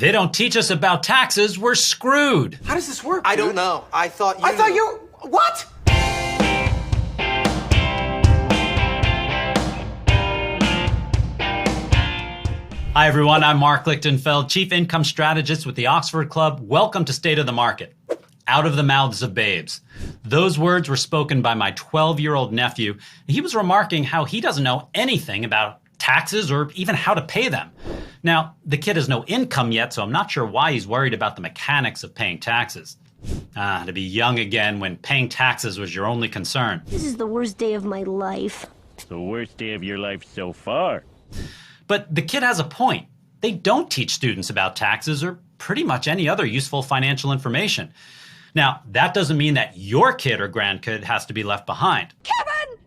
they don't teach us about taxes, we're screwed. How does this work? I don't know. I thought you... What? Hi everyone, I'm Marc Lichtenfeld, Chief Income Strategist with the Oxford Club. Welcome to State of the Market. Out of the mouths of babes. Those words were spoken by my 12-year-old nephew. He was remarking how he doesn't know anything about taxes or even how to pay them. Now, the kid has no income yet, so I'm not sure why he's worried about the mechanics of paying taxes. To be young again when paying taxes was your only concern. This is the worst day of my life. The worst day of your life so far. But the kid has a point. They don't teach students about taxes or pretty much any other useful financial information. Now, that doesn't mean that your kid or grandkid has to be left behind. Kevin!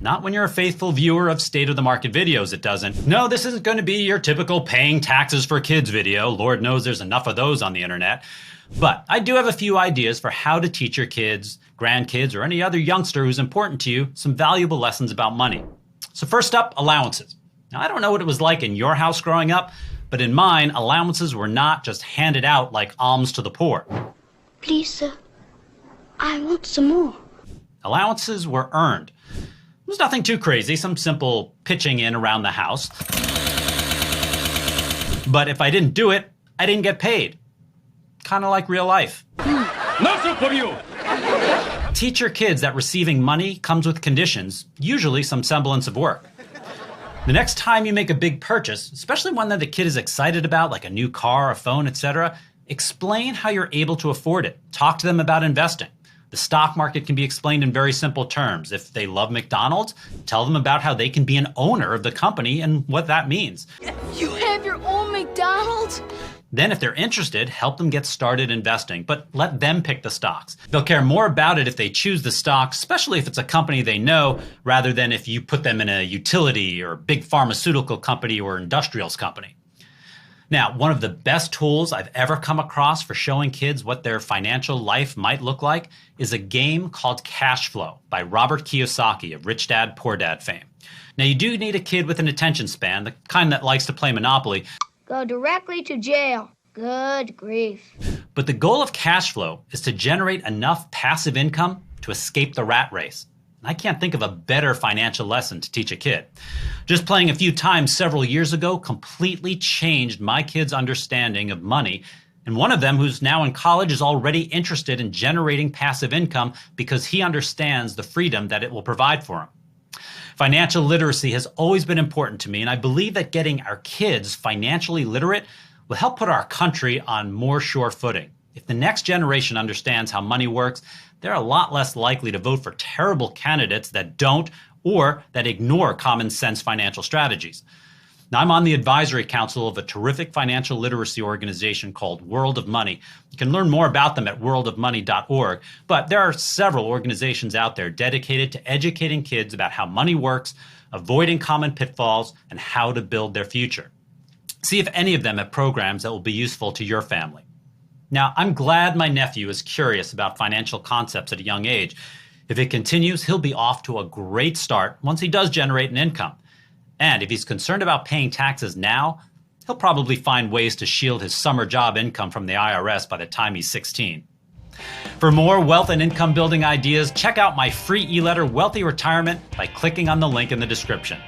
Not when you're a faithful viewer of State of the Market videos, it doesn't. No, this isn't going to be your typical paying taxes for kids video. Lord knows there's enough of those on the internet. But I do have a few ideas for how to teach your kids, grandkids, or any other youngster who's important to you some valuable lessons about money. So first up, allowances. Now, I don't know what it was like in your house growing up, but in mine, allowances were not just handed out like alms to the poor. Please, sir. I want some more. Allowances were earned. It was nothing too crazy, some simple pitching in around the house. But if I didn't do it, I didn't get paid. Kind of like real life. Nothing for you! Teach your kids that receiving money comes with conditions, usually some semblance of work. The next time you make a big purchase, especially one that the kid is excited about, like a new car, a phone, etc., explain how you're able to afford it. Talk to them about investing. The stock market can be explained in very simple terms. If they love McDonald's, tell them about how they can be an owner of the company and what that means. You have your own McDonald's? Then if they're interested, help them get started investing, but let them pick the stocks. They'll care more about it if they choose the stock, especially if it's a company they know, rather than if you put them in a utility or a big pharmaceutical company or industrials company. Now, one of the best tools I've ever come across for showing kids what their financial life might look like is a game called Cash Flow by Robert Kiyosaki of Rich Dad, Poor Dad fame. Now, you do need a kid with an attention span, the kind that likes to play Monopoly. Go directly to jail. Good grief. But the goal of cash flow is to generate enough passive income to escape the rat race. And I can't think of a better financial lesson to teach a kid. Just playing a few times several years ago completely changed my kid's understanding of money. And one of them, who's now in college, is already interested in generating passive income because he understands the freedom that it will provide for him. Financial literacy has always been important to me, and I believe that getting our kids financially literate will help put our country on more sure footing. If the next generation understands how money works, they're a lot less likely to vote for terrible candidates that don't or that ignore common sense financial strategies. Now, I'm on the advisory council of a terrific financial literacy organization called World of Money. You can learn more about them at worldofmoney.org, but there are several organizations out there dedicated to educating kids about how money works, avoiding common pitfalls, and how to build their future. See if any of them have programs that will be useful to your family. Now, I'm glad my nephew is curious about financial concepts at a young age. If it continues, he'll be off to a great start once he does generate an income. And if he's concerned about paying taxes now, he'll probably find ways to shield his summer job income from the IRS by the time he's 16. For more wealth and income building ideas, check out my free e-letter, Wealthy Retirement, by clicking on the link in the description.